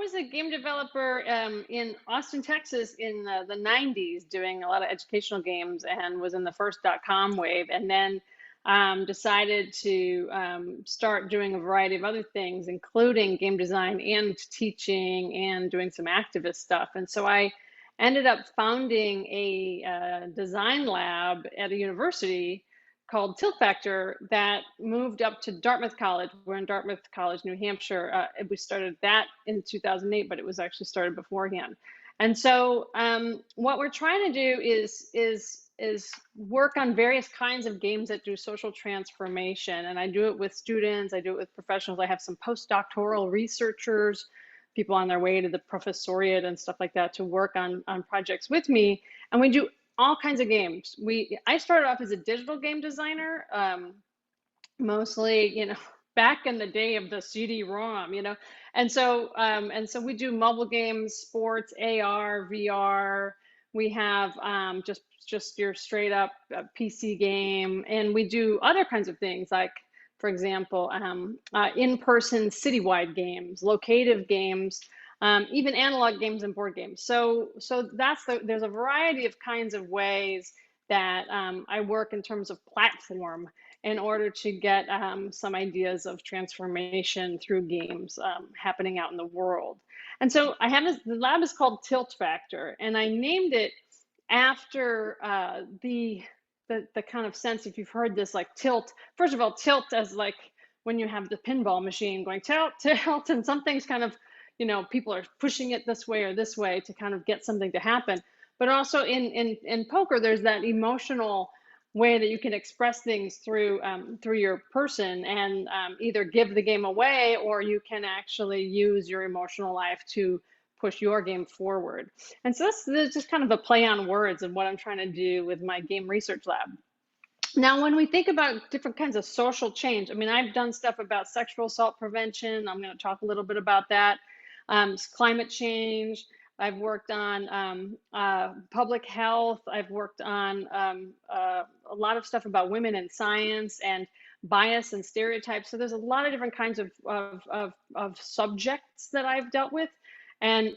was a game developer in Austin, Texas in the 90s, doing a lot of educational games, and was in the first .com wave, and then decided to start doing a variety of other things, including game design and teaching and doing some activist stuff. And so I ended up founding a design lab at a university called Tiltfactor that moved up to Dartmouth College. We're in Dartmouth College, New Hampshire. We started that in 2008, but it was actually started beforehand. And so what we're trying to do is work on various kinds of games that do social transformation. And I do it with students, I do it with professionals. I have some postdoctoral researchers, people on their way to the professoriate and stuff like that, to work on projects with me. And we do all kinds of games. I started off as a digital game designer, mostly, back in the day of the CD-ROM, and so we do mobile games, sports, AR, VR. We have just your straight up PC game, and we do other kinds of things like, for example, in-person citywide games, locative games, even analog games and board games. So there's a variety of kinds of ways that I work in terms of platform in order to get some ideas of transformation through games happening out in the world. And so the lab is called Tiltfactor, and I named it after the kind of sense, if you've heard this, like tilt. First of all, tilt as like when you have the pinball machine going tilt, tilt, and something's kind of, people are pushing it this way or this way to kind of get something to happen. But also in poker, there's that emotional way that you can express things through your person, and either give the game away, or you can actually use your emotional life to push your game forward. And so this is just kind of a play on words of what I'm trying to do with my game research lab. Now, when we think about different kinds of social change, I've done stuff about sexual assault prevention. I'm going to talk a little bit about that. Climate change. I've worked on public health. I've worked on a lot of stuff about women in science and bias and stereotypes. So there's a lot of different kinds of subjects that I've dealt with. And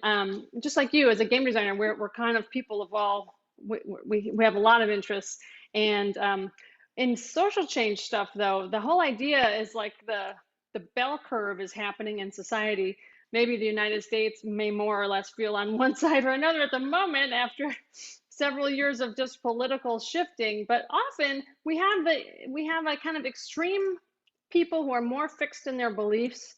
just like you, as a game designer, we're kind of people of all, we have a lot of interests. And in social change stuff, though, the whole idea is like the bell curve is happening in society. Maybe the United States may more or less feel on one side or another at the moment after several years of just political shifting. But often we have a kind of extreme people who are more fixed in their beliefs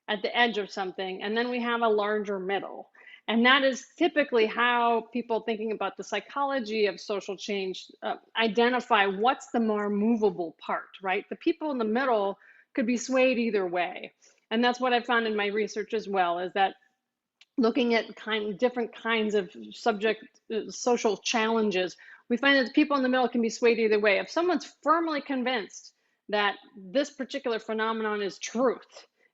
at the edge of something, and then we have a larger middle. And that is typically how people thinking about the psychology of social change identify what's the more movable part, right? The people in the middle could be swayed either way. And that's what I found in my research as well, is that looking at different kinds of social challenges, we find that people in the middle can be swayed either way. If someone's firmly convinced that this particular phenomenon is truth,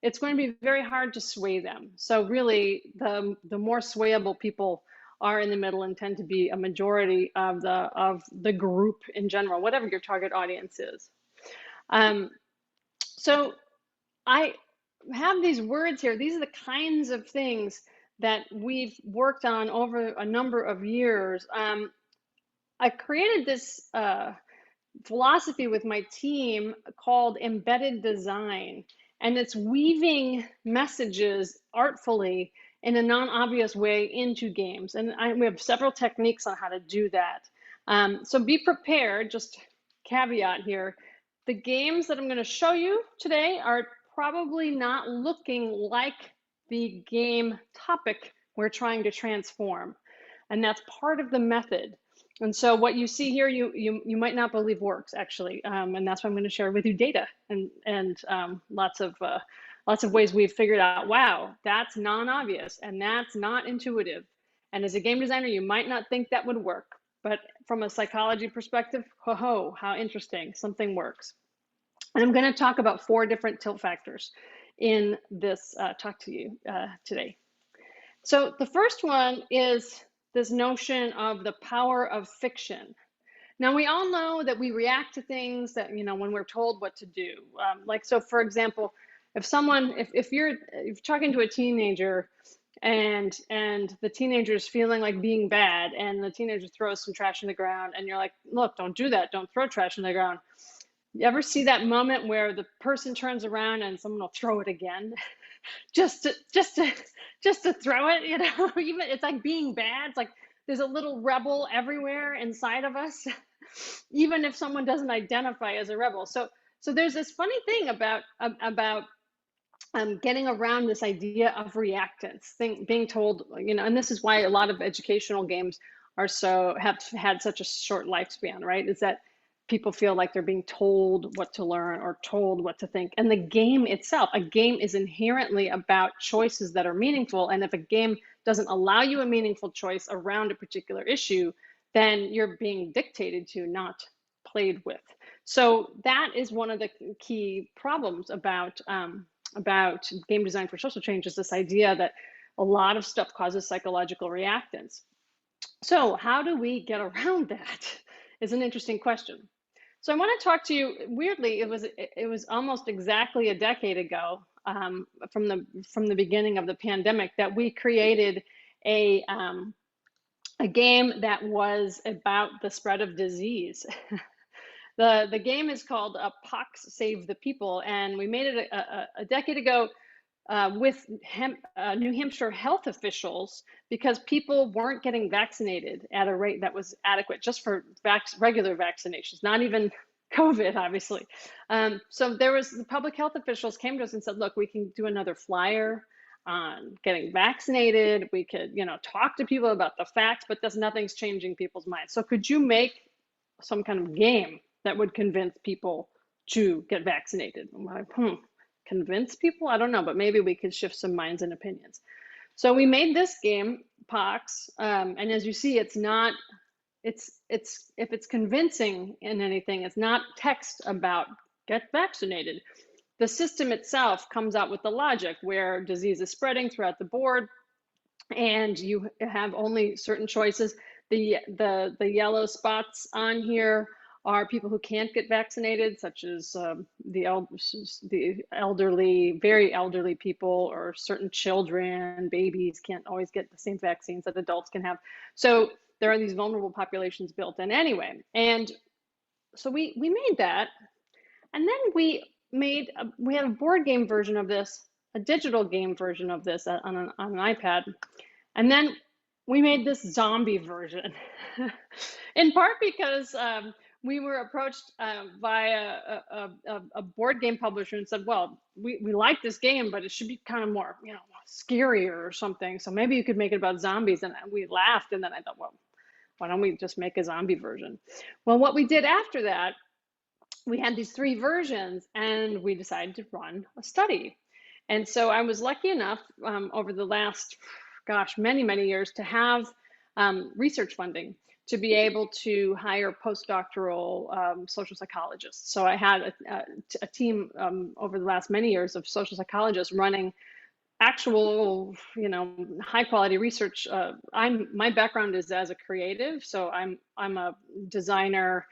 it's going to be very hard to sway them. So really, the more swayable people are in the middle and tend to be a majority of the group in general, whatever your target audience is. So I have these words here. These are the kinds of things that we've worked on over a number of years. I created this philosophy with my team called embedded design. And it's weaving messages artfully in a non-obvious way into games. And we have several techniques on how to do that. So be prepared, just caveat here. The games that I'm going to show you today are probably not looking like the game topic we're trying to transform. And that's part of the method. And so what you see here, you might not believe works, actually, and that's why I'm going to share with you data and lots of ways we've figured out, wow, that's non-obvious and that's not intuitive. And as a game designer, you might not think that would work, but from a psychology perspective, ho-ho, how interesting, something works. And I'm going to talk about 4 different tilt factors in this talk to you today. So the first one is this notion of the power of fiction. Now, we all know that we react to things that, when we're told what to do. So for example, if you're talking to a teenager and the teenager's feeling like being bad, and the teenager throws some trash in the ground, and you're like, look, don't do that, don't throw trash in the ground. You ever see that moment where the person turns around and someone will throw it again? Just to throw it, you know. Even it's like being bad. It's like there's a little rebel everywhere inside of us, even if someone doesn't identify as a rebel. So there's this funny thing about getting around this idea of reactance, being told, you know, and this is why a lot of educational games have had such a short lifespan, right? Is that people feel like they're being told what to learn or told what to think. And the game itself, a game is inherently about choices that are meaningful. And if a game doesn't allow you a meaningful choice around a particular issue, then you're being dictated to, not played with. So that is one of the key problems about game design for social change, is this idea that a lot of stuff causes psychological reactance. So how do we get around that is an interesting question. So I want to talk to you, weirdly, it was almost exactly a decade ago, from the beginning of the pandemic, that we created a game that was about the spread of disease. The game is called Pox Save the People, and we made it a decade ago with New Hampshire health officials, because people weren't getting vaccinated at a rate that was adequate just for regular vaccinations, not even COVID, obviously. So the public health officials came to us and said, look, we can do another flyer on getting vaccinated. We could, you know, talk to people about the facts, but nothing's changing people's minds. So could you make some kind of game that would convince people to get vaccinated? I'm like, convince people? I don't know, but maybe we could shift some minds and opinions. So we made this game, Pox, and as you see, it's not, if it's convincing in anything, it's not text about get vaccinated. The system itself comes out with the logic where disease is spreading throughout the board, and you have only certain choices. The yellow spots on here are people who can't get vaccinated, such as the elderly, very elderly people, or certain children, babies can't always get the same vaccines that adults can have. So there are these vulnerable populations built in anyway. And so we made that, and then we had a board game version of this, a digital game version of this on an iPad, and then we made this zombie version, in part because we were approached by a board game publisher and said, well, we like this game, but it should be kind of more, you know, scarier or something. So maybe you could make it about zombies. And we laughed. And then I thought, well, why don't we just make a zombie version? Well, what we did after that, we had these 3 versions, and we decided to run a study. And so I was lucky enough over the last, many years, to have research funding to be able to hire postdoctoral social psychologists. So I had a team over the last many years of social psychologists running actual, you know, high quality research. My background is as a creative, so I'm a designer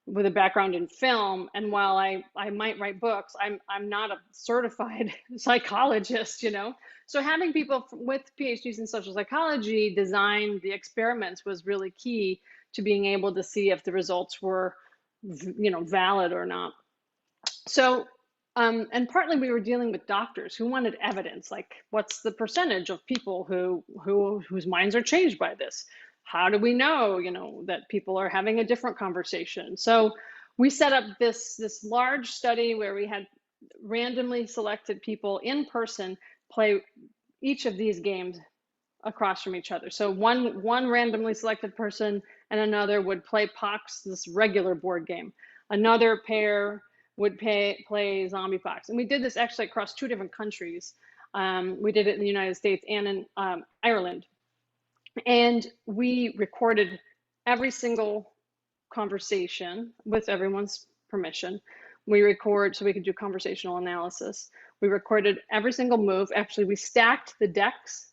with a background in film, and while I might write books, I'm not a certified psychologist, you know. So having people with PhDs in social psychology design the experiments was really key to being able to see if the results were, you know, valid or not. So and partly we were dealing with doctors who wanted evidence, like what's the percentage of people whose minds are changed by this? How do we know, you know, that people are having a different conversation? So we set up this large study where we had randomly selected people in person play each of these games across from each other. So one randomly selected person and another would play Pox, this regular board game. Another pair would play Zombie Pox. And we did this actually across 2 different countries. We did it in the United States and in Ireland. And we recorded every single conversation with everyone's permission. We record so we could do conversational analysis. We recorded every single move. Actually, we stacked the decks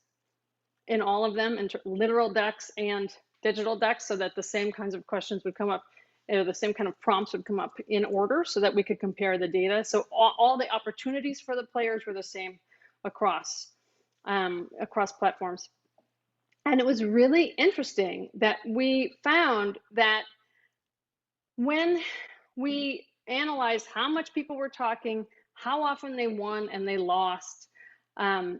in all of them, into literal decks and digital decks, so that the same kinds of questions would come up, you know, the same kind of prompts would come up in order, so that we could compare the data. So all the opportunities for the players were the same across. across platforms. And it was really interesting that we found that when we analyzed how much people were talking, how often they won and they lost, um,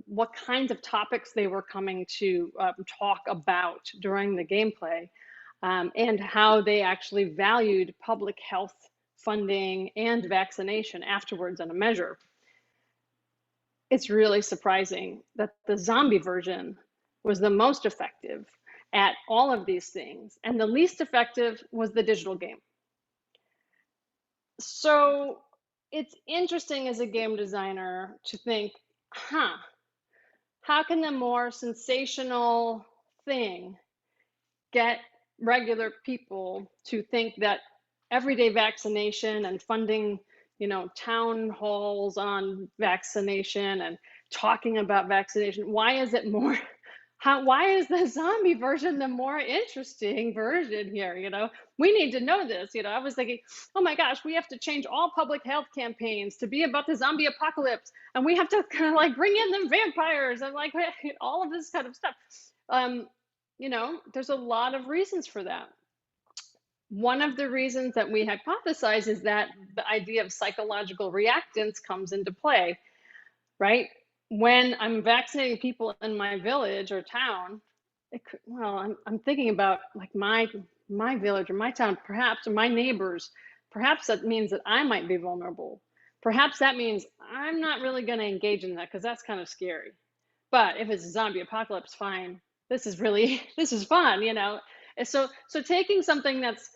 what kinds of topics they were coming to talk about during the gameplay, and how they actually valued public health funding and vaccination afterwards in a measure. It's really surprising that the zombie version was the most effective at all of these things, and the least effective was the digital game. So it's interesting as a game designer to think, how can the more sensational thing get regular people to think that everyday vaccination and funding, town halls on vaccination and talking about vaccination, why is it more, why is the zombie version the more interesting version here? We need to know this. I was thinking, oh my gosh, we have to change all public health campaigns to be about the zombie apocalypse, and we have to kind of like bring in the vampires and like all of this kind of stuff. There's a lot of reasons for that. One of the reasons that we hypothesize is that the idea of psychological reactance comes into play, right? When I'm vaccinating people in my village or town, I'm thinking about like my village or my town, perhaps, or my neighbors. Perhaps that means that I might be vulnerable. Perhaps that means I'm not really going to engage in that because that's kind of scary. But if it's a zombie apocalypse, fine. This is fun, And so taking something that's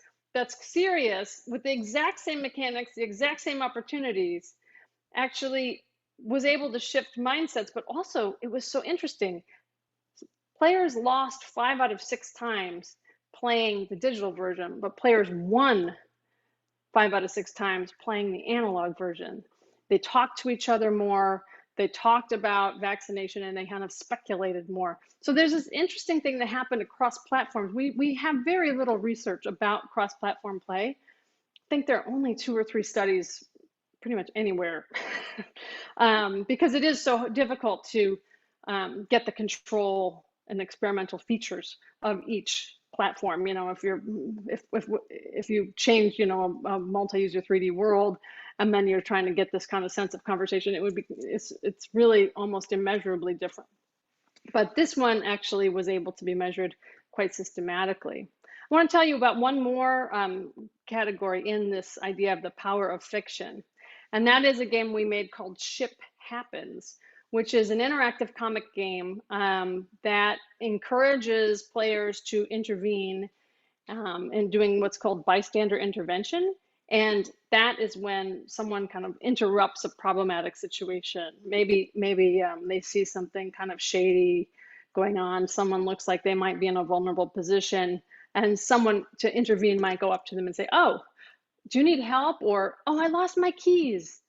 serious with the exact same mechanics, the exact same opportunities, actually was able to shift mindsets. But also, it was so interesting. Players lost 5 out of 6 times playing the digital version, but players won 5 out of 6 times playing the analog version. They talked to each other more. They talked about vaccination and they kind of speculated more. So there's this interesting thing that happened across platforms. We have very little research about cross-platform play. I think there are only 2 or 3 studies pretty much anywhere because it is so difficult to get the control and experimental features of each platform. If you change, a multi-user 3D world, and then you're trying to get this kind of sense of conversation, it's really almost immeasurably different. But this one actually was able to be measured quite systematically. I want to tell you about one more category in this idea of the power of fiction. And that is a game we made called Ship Happens, which is an interactive comic game that encourages players to intervene in doing what's called bystander intervention. And that is when someone kind of interrupts a problematic situation. Maybe they see something kind of shady going on. Someone looks like they might be in a vulnerable position, and someone to intervene might go up to them and say, "Oh, do you need help?" Or, "Oh, I lost my keys.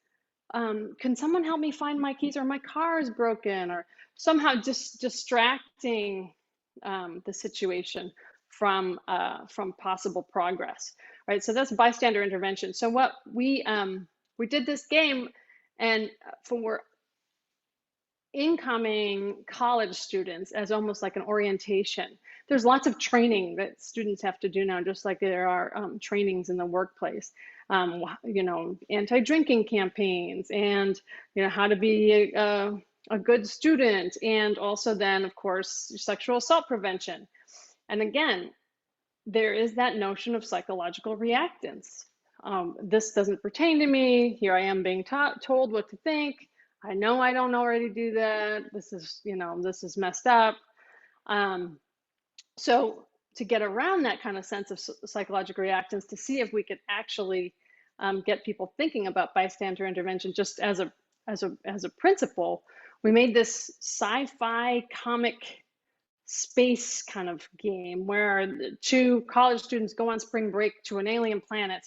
Can someone help me find my keys?" Or, "My car is broken," or somehow just distracting the situation from possible progress, right? So that's bystander intervention. So what we did this game, and for incoming college students as almost like an orientation. There's lots of training that students have to do now, just like there are trainings in the workplace. Anti-drinking campaigns, and how to be a good student, and also then, of course, sexual assault prevention. And again, there is that notion of psychological reactance. This doesn't pertain to me. Here I am being told what to think. I know I don't already do that. This is messed up. So to get around that kind of sense of psychological reactance, to see if we could actually get people thinking about bystander intervention just as a principle, we made this sci-fi comic space kind of game where 2 college students go on spring break to an alien planet,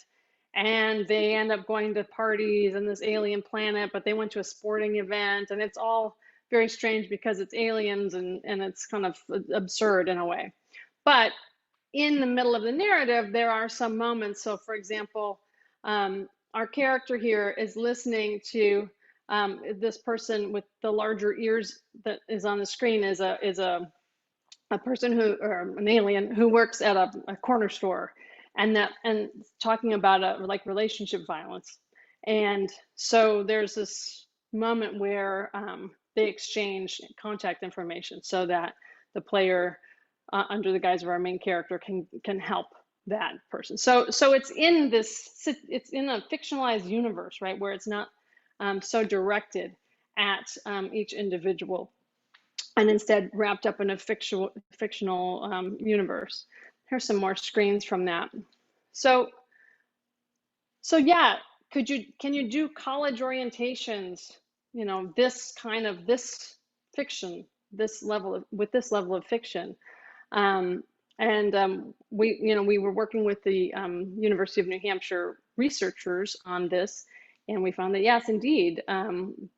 and they end up going to parties on this alien planet, but they went to a sporting event, and it's all very strange because it's aliens, and it's kind of absurd in a way. But in the middle of the narrative, there are some moments. So for example, our character here is listening to this person with the larger ears that is on the screen is a person who, or an alien who works at a corner store, and talking about like relationship violence. And so there's this moment where they exchange contact information so that the player, under the guise of our main character, can help that person. So it's in a fictionalized universe, right, where it's not so directed at each individual, and instead wrapped up in a fictional universe. Here's some more screens from that. So yeah, can you do college orientations, this fiction, with this level of fiction? We were working with the University of New Hampshire researchers on this, and we found that yes, indeed,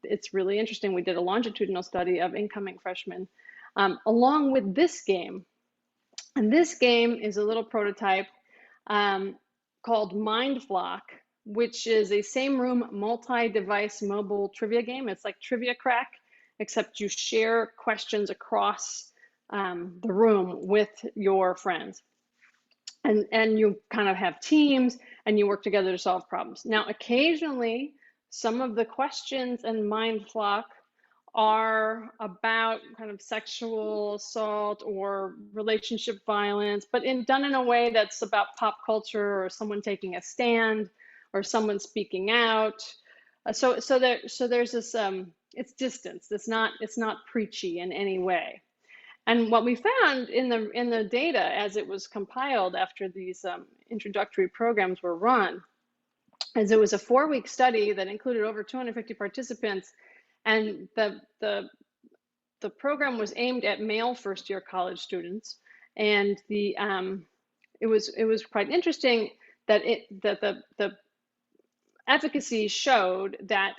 it's really interesting. We did a longitudinal study of incoming freshmen along with this game. And this game is a little prototype called Mindflock, which is a same room multi-device mobile trivia game. It's like Trivia Crack, except you share questions across the room with your friends. And you kind of have teams and you work together to solve problems. Now, occasionally, some of the questions in Mindflock are about kind of sexual assault or relationship violence, but done in a way that's about pop culture or someone taking a stand or someone speaking out. So there's this, it's distance. It's not preachy in any way. And what we found in the data as it was compiled after these introductory programs were run is it was a 4-week study that included over 250 participants, and the program was aimed at male first-year college students, and it was quite interesting that the efficacy showed that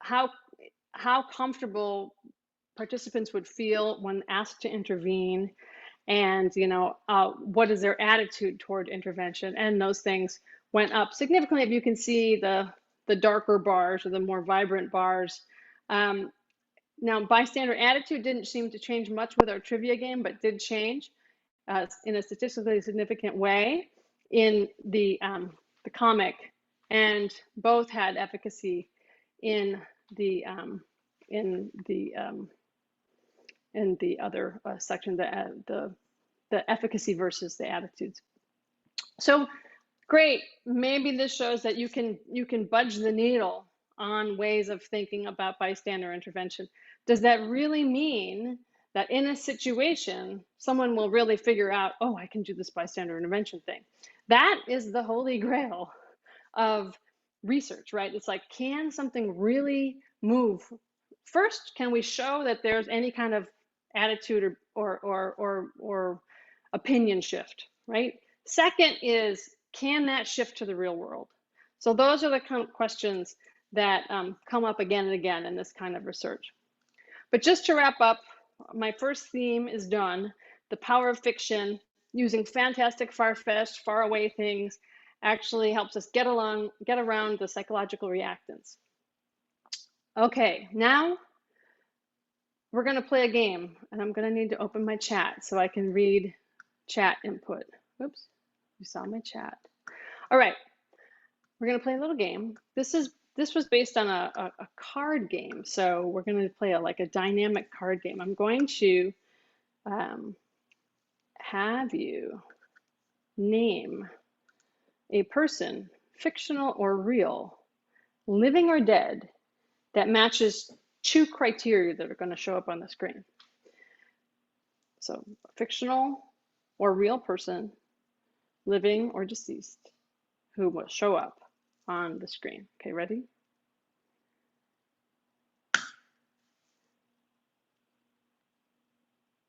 how comfortable participants would feel when asked to intervene, and what is their attitude toward intervention, and those things went up significantly. If you can see the darker bars or the more vibrant bars. Now, bystander attitude didn't seem to change much with our trivia game, but did change in a statistically significant way in the comic, and both had efficacy in the other section, the efficacy versus the attitudes. So great, maybe this shows that you can budge the needle on ways of thinking about bystander intervention. Does that really mean that in a situation, someone will really figure out, oh, I can do this bystander intervention thing? That is the holy grail of research, right? It's like, can something really move? First, can we show that there's any kind of attitude or opinion shift, right? Second is, can that shift to the real world? So those are the kind of questions that come up again and again in this kind of research. But just to wrap up, my first theme is done. The power of fiction, using fantastic, far-fetched, far-away things, actually helps us get around the psychological reactants. Okay, now we're going to play a game, and I'm going to need to open my chat so I can read chat input. Oops, you saw my chat. All right, we're going to play a little game. This was based on a card game, so we're going to play a dynamic card game. I'm going to have you name a person, fictional or real, living or dead, that matches 2 criteria that are going to show up on the screen. So a fictional or real person, living or deceased, who will show up on the screen. Okay, ready?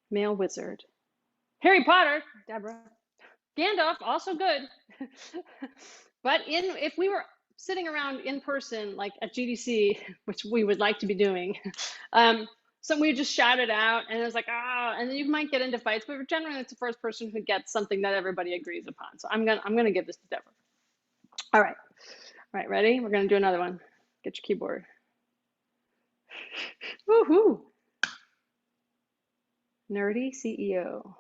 Male wizard. Harry Potter, Deborah. Gandalf, also good. But if we were sitting around in person, like at GDC, which we would like to be doing, so we just shout it out, and it was like, and then you might get into fights, but generally it's the first person who gets something that everybody agrees upon. So I'm gonna give this to Deborah. All right, ready? We're gonna do another one. Get your keyboard. Woohoo! Nerdy CEO.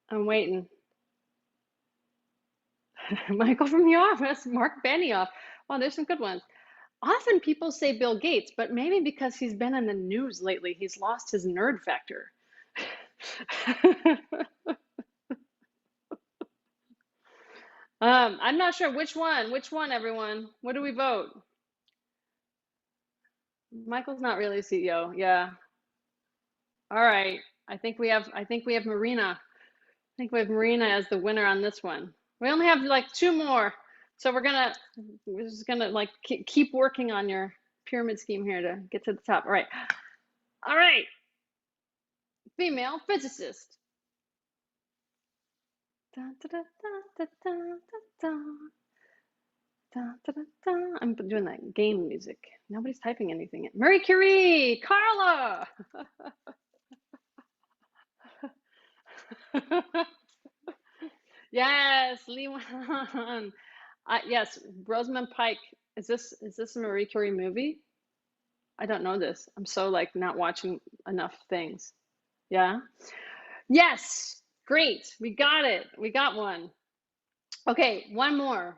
I'm waiting. Michael from the office, Mark Benioff. Wow, there's some good ones. Often people say Bill Gates, but maybe because he's been in the news lately, he's lost his nerd factor. I'm not sure which one. Which one, everyone? What do we vote? Michael's not really CEO. Yeah. All right. I think we have Marina. I think we have Marina as the winner on this one. We only have like two more. So we're just gonna like keep working on your pyramid scheme here to get to the top. All right. All right. Female physicist. Dun, dun, dun, dun, dun, dun, dun, dun, dun. I'm doing that game music. Nobody's typing anything in. Marie Curie, Carla. Yes, Lee Wan. Yes, Rosamund Pike. Is this a Marie Curie movie? I don't know this. I'm so like not watching enough things. Yeah. Yes. Great. We got it. We got one. Okay, one more.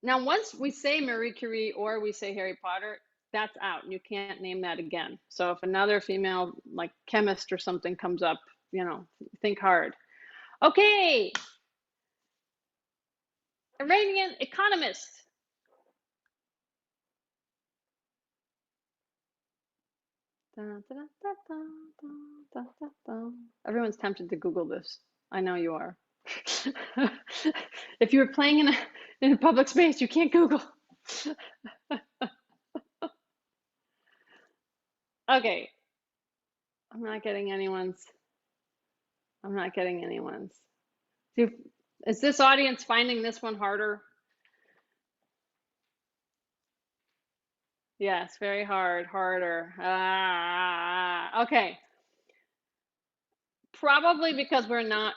Now, once we say Marie Curie or we say Harry Potter, that's out. You can't name that again. So if another female like chemist or something comes up, think hard. Okay, Iranian economist. Dun, dun, dun, dun, dun, dun, dun, dun. Everyone's tempted to Google this. I know you are. If you were playing in a public space, you can't Google. Okay, I'm not getting anyone's. I'm not getting anyone's. Is this audience finding this one harder? Yes, very hard, harder. Okay. Probably because we're not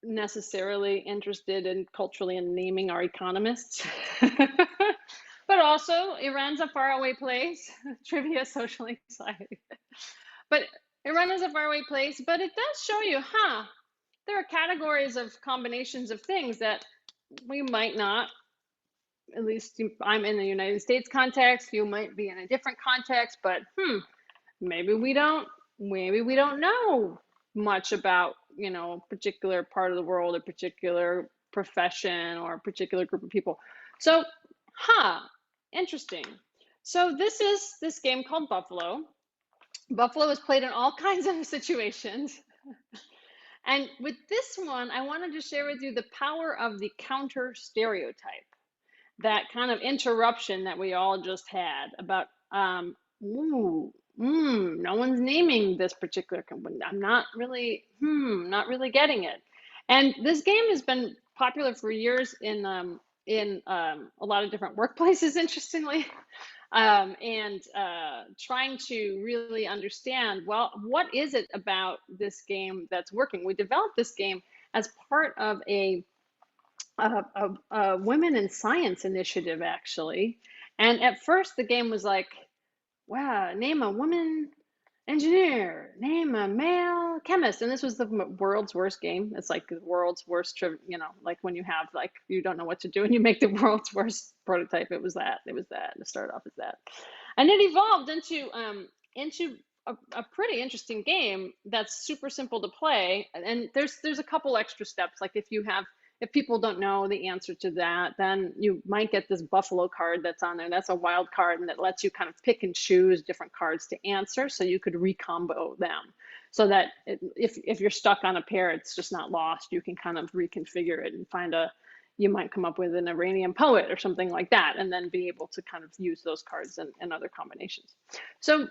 necessarily interested in culturally in naming our economists. But also, Iran's a faraway place. Trivia socially exciting. But Iran is a faraway place, but it does show you, there are categories of combinations of things that we might not, at least I'm in the United States context, you might be in a different context, but maybe we don't know much about, a particular part of the world, a particular profession, or a particular group of people. So, interesting. So this is this game called Buffalo. Buffalo is played in all kinds of situations. And with this one, I wanted to share with you the power of the counter stereotype, that kind of interruption that we all just had about, no one's naming this particular company. I'm not really getting it. And this game has been popular for years in a lot of different workplaces, interestingly, and trying to really understand, well, what is it about this game that's working? We developed this game as part of a women in science initiative, actually. And at first, the game was like, wow, name a woman engineer, name a male chemist. And this was the world's worst game. It's like the world's worst, like when you have, like, you don't know what to do and you make the world's worst prototype. It was that. It was that. To start off as that. And it evolved into a pretty interesting game that's super simple to play. And there's a couple extra steps. Like if people don't know the answer to that, then you might get this buffalo card that's on there. That's a wild card, and that lets you kind of pick and choose different cards to answer, so you could recombo them. So that if you're stuck on a pair, it's just not lost. You can kind of reconfigure it and you might come up with an Iranian poet or something like that, and then be able to kind of use those cards in other combinations. So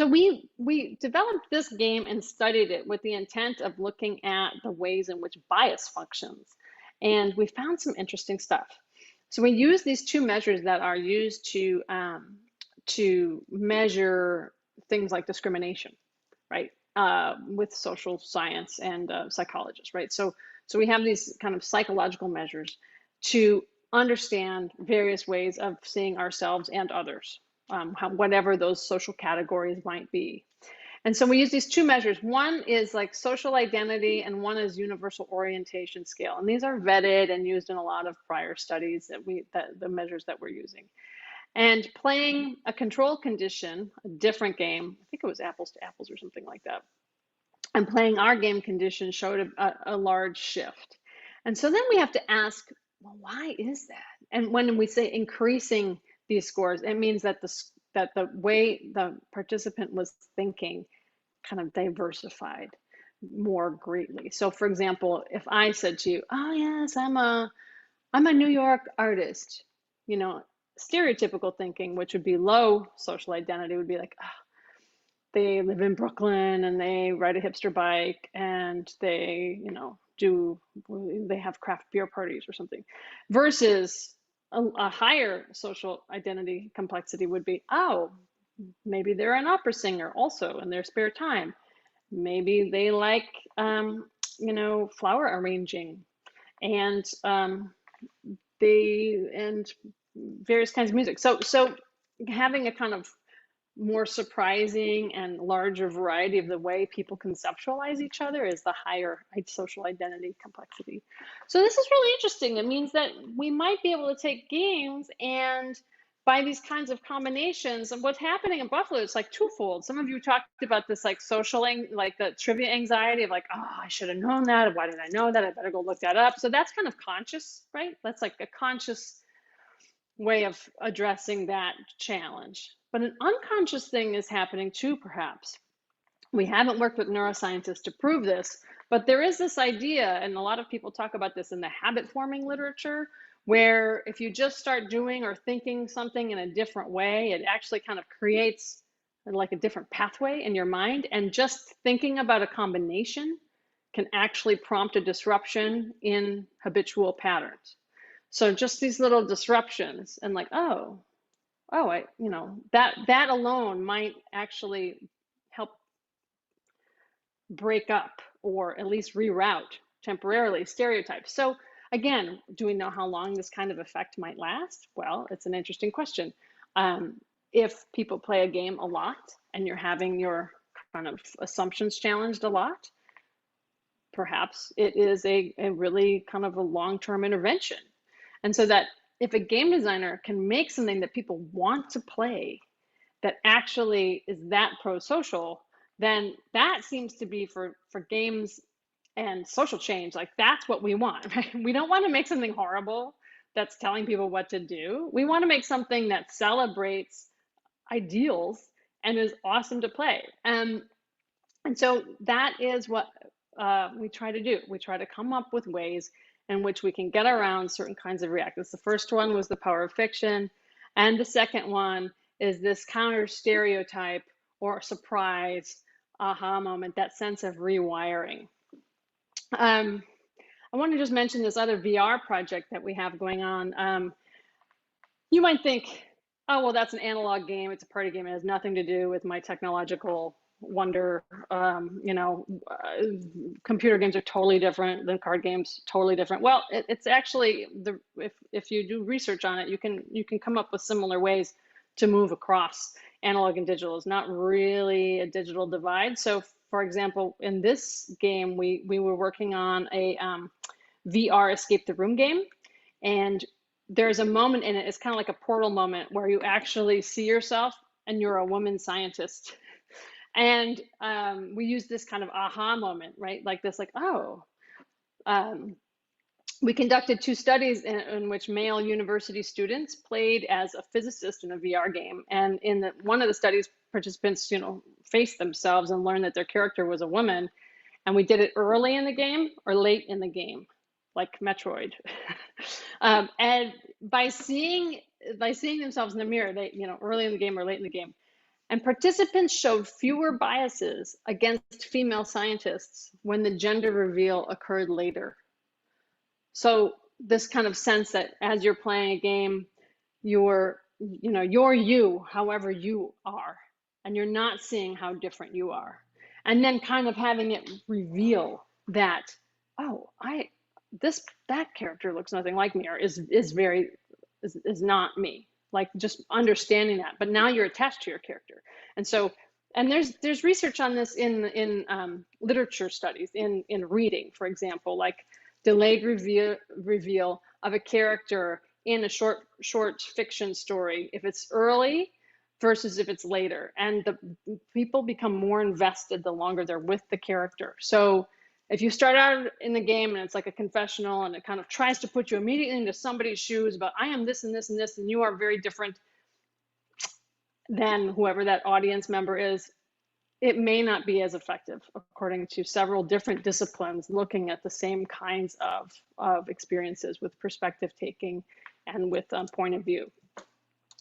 we developed this game and studied it with the intent of looking at the ways in which bias functions. And we found some interesting stuff. So we use these two measures that are used to measure things like discrimination, right? With social science and psychologists, right? So So we have these kind of psychological measures to understand various ways of seeing ourselves and others, whatever those social categories might be. And so we use these two measures. One is like social identity, and one is universal orientation scale. And these are vetted and used in a lot of prior studies the measures that we're using. And playing a control condition, a different game, I think it was apples to apples or something like that, and playing our game condition showed a large shift. And so then we have to ask, well, why is that? And when we say increasing these scores, it means that the way the participant was thinking kind of diversified more greatly. So for example, if I said to you, oh yes, I'm a New York artist, you know, stereotypical thinking, which would be low social identity, would be like, oh, they live in Brooklyn and they ride a hipster bike and they, you know, they have craft beer parties or something. Versus a higher social identity complexity would be, oh, maybe they're an opera singer also in their spare time. Maybe they like, you know, flower arranging and various kinds of music. So having a kind of more surprising and larger variety of the way people conceptualize each other is the higher social identity complexity. So this is really interesting. It means that we might be able to take games and by these kinds of combinations, and what's happening in Buffalo, it's like twofold. Some of you talked about this like like the trivia anxiety of like, oh, I should have known that. Why did I know that? I better go look that up. So that's kind of conscious, right? That's like a conscious way of addressing that challenge. But an unconscious thing is happening too, perhaps. We haven't worked with neuroscientists to prove this, but there is this idea, and a lot of people talk about this in the habit forming literature, where if you just start doing or thinking something in a different way, it actually kind of creates like a different pathway in your mind. And just thinking about a combination can actually prompt a disruption in habitual patterns. So just these little disruptions and like, you know, that alone might actually help break up or at least reroute temporarily stereotypes. So again, do we know how long this kind of effect might last? Well, it's an interesting question. If people play a game a lot and you're having your kind of assumptions challenged a lot, perhaps it is a really kind of a long-term intervention. And so that if a game designer can make something that people want to play that actually is that prosocial, then that seems to be for games and social change, like that's what we want, right? We don't want to make something horrible that's telling people what to do. We want to make something that celebrates ideals and is awesome to play. And so that is what we try to do. We try to come up with ways in which we can get around certain kinds of reactants. The first one was the power of fiction. And the second one is this counter stereotype or surprise aha moment, that sense of rewiring. I want to just mention this other VR project that we have going on. You might think, oh, well, that's an analog game. It's a party game. It has nothing to do with my technological wonder. You know, computer games are totally different than card games, totally different. Well, it's actually, if you do research on it, you can come up with similar ways to move across analog and digital. It's not really a digital divide. So for example, in this game, we were working on a VR escape the room game, and there's a moment in it, it's kind of like a portal moment where you actually see yourself and you're a woman scientist. And we use this kind of aha moment, right? Like this, like, oh, we conducted 2 studies in which male university students played as a physicist in a VR game. And in one of the studies, participants, you know, faced themselves and learned that their character was a woman. And we did it early in the game or late in the game, like Metroid. And by seeing themselves in the mirror, they, you know, early in the game or late in the game, and participants showed fewer biases against female scientists when the gender reveal occurred later. So this kind of sense that as you're playing a game, you're you, however you are, and you're not seeing how different you are. And then kind of having it reveal that, oh, that character looks nothing like me, or is not me. Like just understanding that. But now you're attached to your character, and so and there's research on this in literature studies, in reading, for example, like delayed reveal of a character in a short fiction story, if it's early versus if it's later, and the people become more invested the longer they're with the character. So if you start out in the game and it's like a confessional and it kind of tries to put you immediately into somebody's shoes about I am this and this and this, and you are very different than whoever that audience member is, it may not be as effective, according to several different disciplines looking at the same kinds of experiences with perspective taking and with point of view.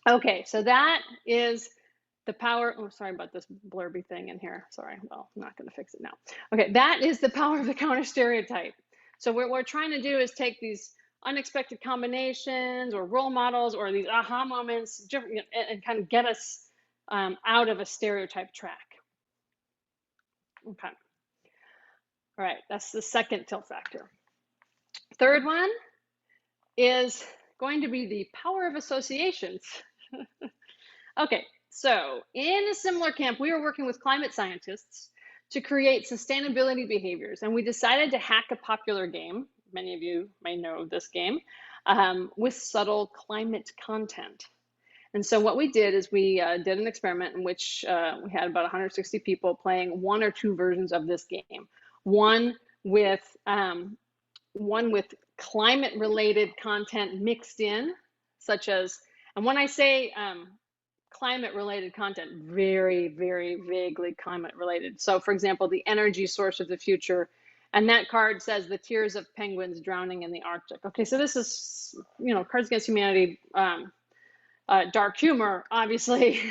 Okay, so that is the power. Oh, sorry about this blurby thing in here. Sorry, well, I'm not going to fix it now. Okay, that is the power of the counter stereotype. So what we're trying to do is take these unexpected combinations or role models or these aha moments and kind of get us out of a stereotype track. Okay. All right, that's the second Tiltfactor. Third one is going to be the power of associations. Okay, so in a similar camp, we were working with climate scientists to create sustainability behaviors, and we decided to hack a popular game. Many of you may know this game, with subtle climate content. And so what we did is we did an experiment in which we had about 160 people playing one or two versions of this game. One with climate-related content mixed in, such as, and when I say climate-related content, very, very vaguely climate-related. So for example, the energy source of the future, and that card says the tears of penguins drowning in the Arctic. Okay, so this is, Cards Against Humanity, dark humor, obviously.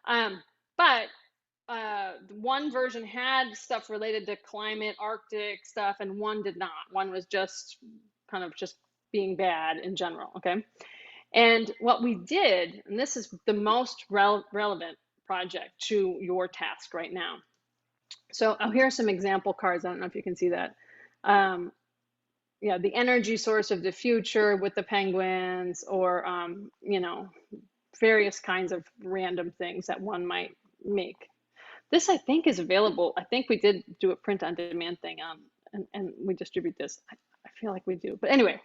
But one version had stuff related to climate, Arctic stuff, and one did not. One was just kind of just being bad in general, okay? And what we did, and this is the most relevant project to your task right now. So here are some example cards. I don't know if you can see that. Yeah, the energy source of the future with the penguins, or various kinds of random things that one might make. This, I think, is available. I think we did do a print on demand thing, and we distribute this. I feel like we do, but anyway.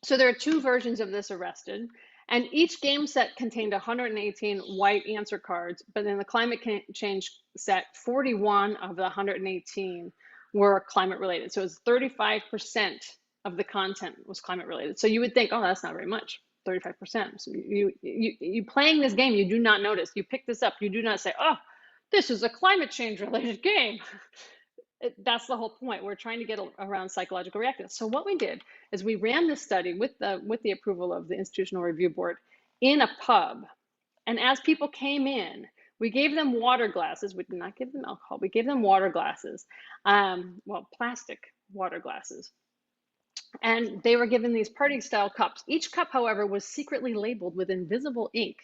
So there are two versions of this arrested, and each game set contained 118 white answer cards, but in the climate change set, 41 of the 118 were climate related. So it's 35% of the content was climate related. So you would think, oh, that's not very much, 35%. So you playing this game, you do not notice. You pick this up, you do not say, oh, this is a climate change related game. That's the whole point. We're trying to get around psychological reactance. So what we did is we ran this study with the approval of the Institutional Review Board in a pub. And as people came in, we gave them water glasses. We did not give them alcohol. We gave them water glasses, well, plastic water glasses. And they were given these party style cups. Each cup, however, was secretly labeled with invisible ink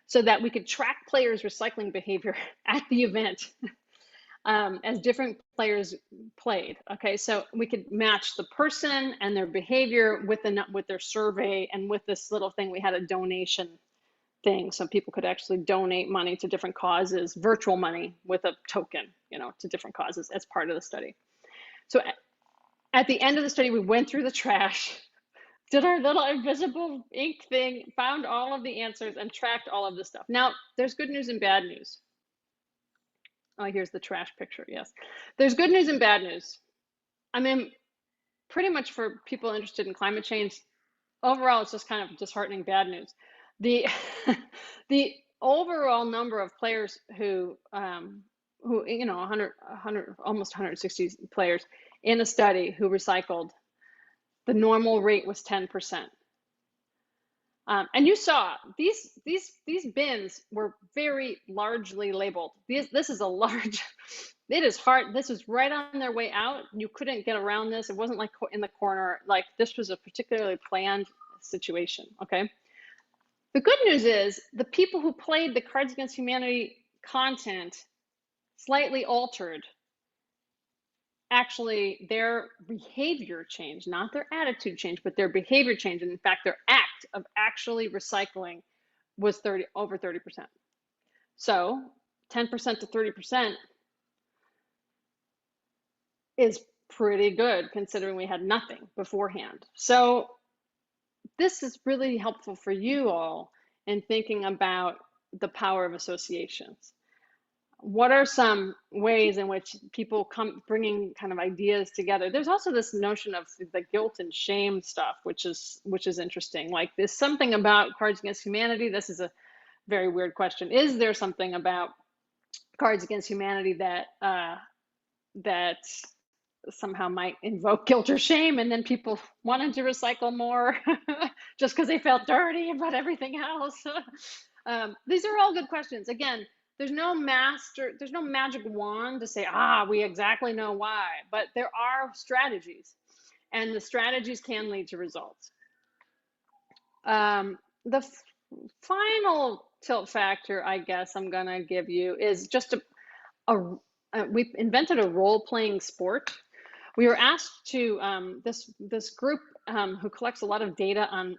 so that we could track players' recycling behavior at the event. As different players played. Okay, so we could match the person and their behavior with their survey, and with this little thing, we had a donation thing, so people could actually donate money to different causes, virtual money with a token, to different causes as part of the study. So at the end of the study, we went through the trash, did our little invisible ink thing, found all of the answers, and tracked all of the stuff. Now, there's good news and bad news. Oh, here's the trash picture, yes. There's good news and bad news. I mean, pretty much for people interested in climate change, overall, it's just kind of disheartening bad news. The overall number of players who 100, almost 160 players in a study who recycled, the normal rate was 10%. And you saw these bins were very largely labeled. This is a large, it is hard. This is right on their way out. You couldn't get around this. It wasn't like in the corner. Like, this was a particularly planned situation, okay? The good news is the people who played the Cards Against Humanity content slightly altered actually their behavior changed, not their attitude changed, but their behavior changed. And in fact, their act of actually recycling was over 30%. So 10% to 30% is pretty good considering we had nothing beforehand. So this is really helpful for you all in thinking about the power of associations. What are some ways in which people come bringing kind of ideas together? There's also this notion of the guilt and shame stuff, which is interesting. Like there's something about Cards Against Humanity. This is a very weird question. Is there something about Cards Against Humanity that that somehow might invoke guilt or shame, and then people wanted to recycle more just because they felt dirty about everything else? These are all good questions. Again, there's no magic wand to say, we exactly know why, but there are strategies, and the strategies can lead to results. The final tilt factor, I guess I'm gonna give you is just we've invented a role-playing sport. We were asked to, this group who collects a lot of data on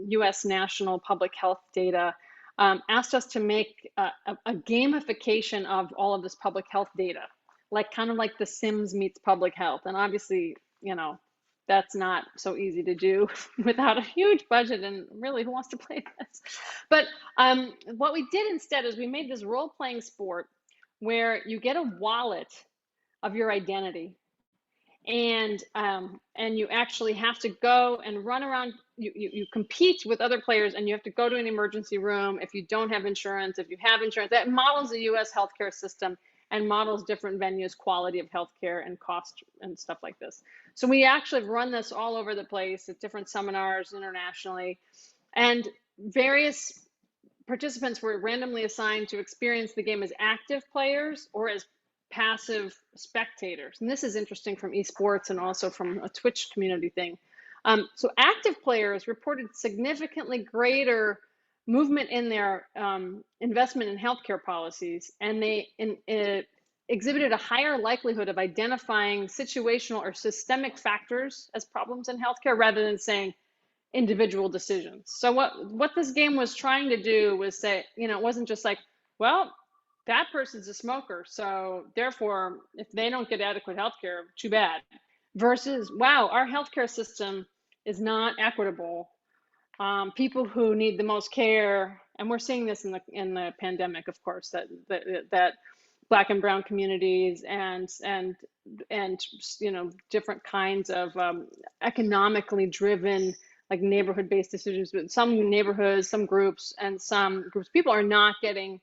US national public health data, asked us to make a gamification of all of this public health data, kind of like The Sims meets public health. And obviously, that's not so easy to do without a huge budget, and really, who wants to play this? But what we did instead is we made this role-playing sport where you get a wallet of your identity, and you actually have to go and run around. You compete with other players, and you have to go to an emergency room if you don't have insurance. If you have insurance, that models the US healthcare system and models different venues' quality of healthcare and cost and stuff like this. So we actually run this all over the place at different seminars internationally, and various participants were randomly assigned to experience the game as active players or as passive spectators. And this is interesting from esports and also from a Twitch community thing. So active players reported significantly greater movement in their investment in healthcare policies, and they exhibited a higher likelihood of identifying situational or systemic factors as problems in healthcare rather than saying individual decisions. So what this game was trying to do was say, it wasn't just like, well, that person's a smoker, so therefore, if they don't get adequate healthcare, too bad. Versus, wow, our healthcare system is not equitable. People who need the most care, and we're seeing this in the pandemic, of course, that Black and brown communities and different kinds of economically driven, like neighborhood-based decisions, but some neighborhoods, some groups of people are not getting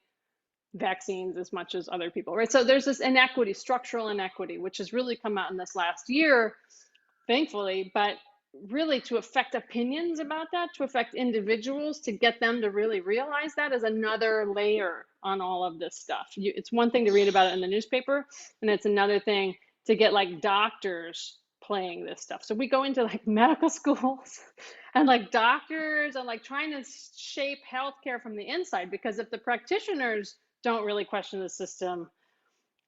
vaccines as much as other people, right? So there's this inequity, structural inequity, which has really come out in this last year, thankfully, but really to affect opinions about that, to affect individuals, to get them to really realize that is another layer on all of this stuff. It's one thing to read about it in the newspaper, and it's another thing to get like doctors playing this stuff. So we go into like medical schools and like doctors and like trying to shape healthcare from the inside, because if the practitioners don't really question the system,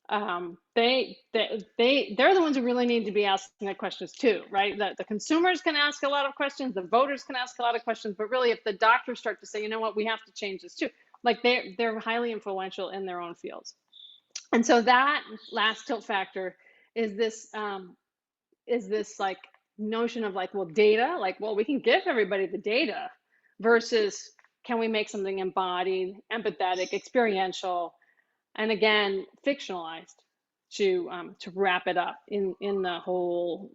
they're the ones who really need to be asking the questions too, right? The consumers can ask a lot of questions, the voters can ask a lot of questions, but really if the doctors start to say, you know what, we have to change this too, like they're highly influential in their own fields. And so that last tilt factor is this like notion of like, well, data, like, well, we can give everybody the data versus can we make something embodied, empathetic, experiential, and again, fictionalized to wrap it up in the whole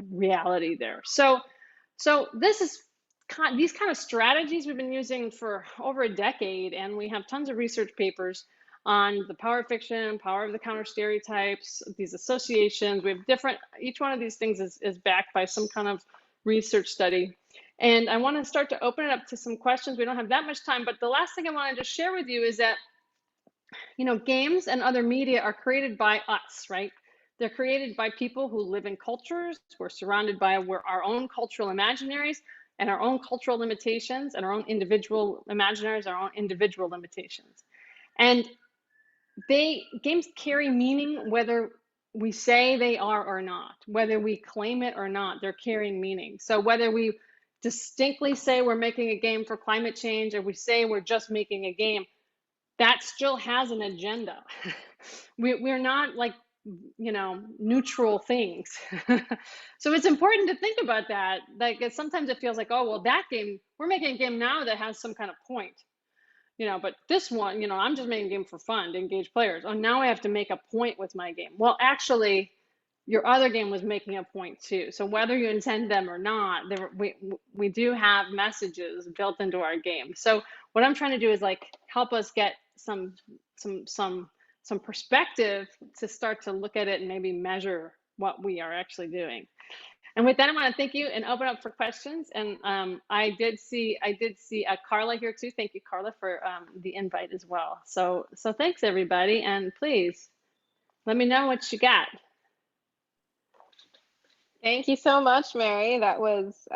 reality there. So this is these kind of strategies we've been using for over a decade, and we have tons of research papers on the power of fiction, power of the counter stereotypes, these associations. We have different, each one of these things is backed by some kind of research study. And I want to start to open it up to some questions. We don't have that much time, but the last thing I want to just share with you is that, games and other media are created by us, right? They're created by people who live in cultures. We're surrounded by our own cultural imaginaries and our own cultural limitations and our own individual imaginaries, our own individual limitations. And games carry meaning whether we say they are or not, whether we claim it or not, they're carrying meaning. So whether we distinctly say we're making a game for climate change or we say we're just making a game, that still has an agenda. We're not like, neutral things. So it's important to think about that. Like, sometimes it feels like, oh, well, that game, we're making a game now that has some kind of point. But this one, I'm just making a game for fun to engage players. Oh, now I have to make a point with my game. Well, actually, your other game was making a point too. So whether you intend them or not, we do have messages built into our game. So what I'm trying to do is like help us get some perspective to start to look at it and maybe measure what we are actually doing. And with that, I want to thank you and open up for questions. And I did see Carla here too. Thank you, Carla, for the invite as well. So thanks everybody, and please let me know what you got. Thank you so much, Mary. That was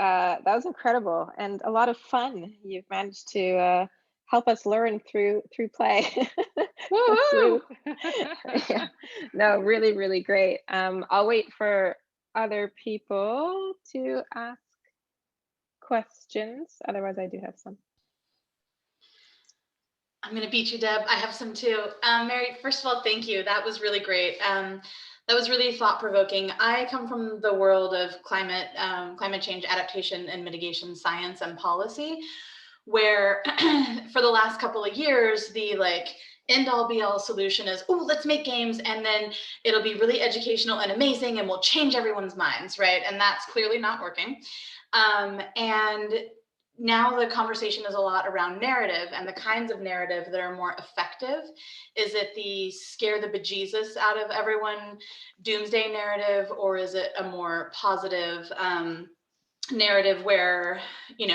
incredible and a lot of fun. You've managed to help us learn through play. Woohoo! Yeah. No, really, really great. I'll wait for other people to ask questions. Otherwise, I do have some. I'm going to beat you, Deb. I have some too. Mary, first of all, thank you. That was really great. That was really thought-provoking. I come from the world of climate change adaptation and mitigation science and policy, where for the last couple of years, the end-all be-all solution is, oh, let's make games and then it'll be really educational and amazing and we'll change everyone's minds, right? And that's clearly not working. And now the conversation is a lot around narrative and the kinds of narrative that are more effective. Is it the scare the bejesus out of everyone doomsday narrative, or is it a more positive narrative where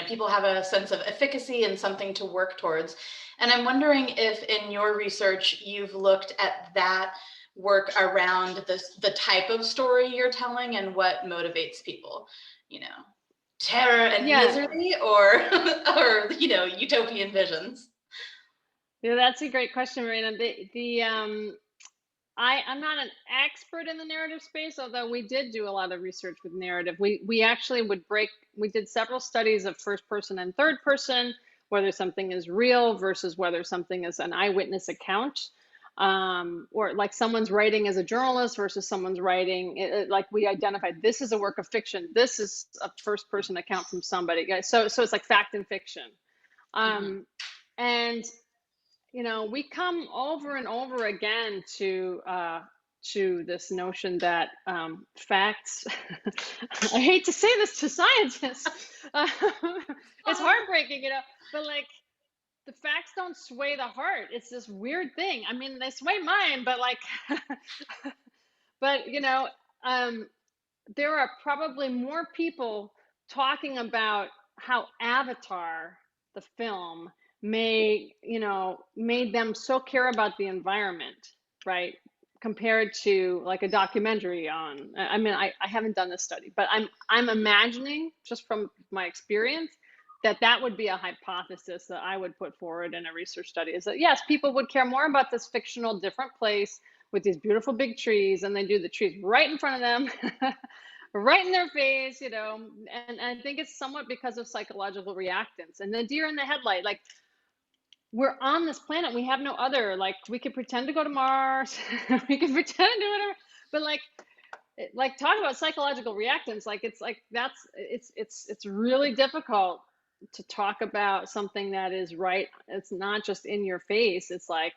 people have a sense of efficacy and something to work towards? And I'm wondering if in your research you've looked at that work around the type of story you're telling and what motivates people, terror and misery, or utopian visions. Yeah, that's a great question, Marina. I'm not an expert in the narrative space, although we did do a lot of research with narrative. We actually we did several studies of first person and third person, whether something is real versus whether something is an eyewitness account, or like someone's writing as a journalist versus someone's writing, like we identified this is a work of fiction, this is a first person account from somebody. So it's like fact and fiction. And we come over and over again to this notion that facts, I hate to say this to scientists, it's heartbreaking, but like the facts don't sway the heart. It's this weird thing. I mean, they sway mine, but like, but there are probably more people talking about how Avatar, the film, made them so care about the environment, right? Compared to like a documentary on, I mean, I haven't done this study, but I'm imagining just from my experience that would be a hypothesis that I would put forward in a research study, is that yes, people would care more about this fictional different place with these beautiful big trees, and they do the trees right in front of them, right in their face, and I think it's somewhat because of psychological reactance and the deer in the headlight. Like, we're on this planet, we have no other, like, we could pretend to go to Mars, we could pretend to do whatever, but like talk about psychological reactance, like it's really difficult to talk about something that is right. It's not just in your face. It's like,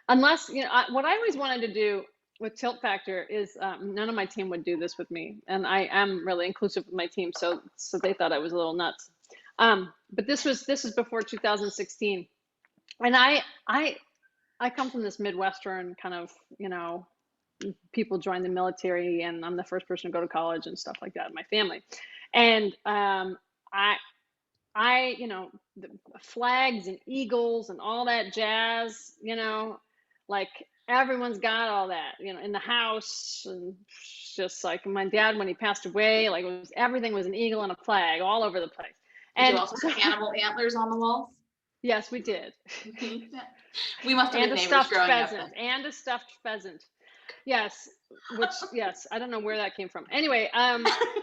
unless, what I always wanted to do with Tiltfactor is, none of my team would do this with me. And I am really inclusive with my team. So they thought I was a little nuts. But this is before 2016. And I come from this Midwestern kind of, people join the military, and I'm the first person to go to college and stuff like that in my family. And the flags and eagles and all that jazz, like everyone's got all that, in the house. And just like my dad, when he passed away, like everything was an eagle and a flag all over the place. And you also have animal antlers on the walls? Yes, we did. We must have been neighbors growing up then. And a stuffed pheasant. Yes, which yes, I don't know where that came from. Anyway,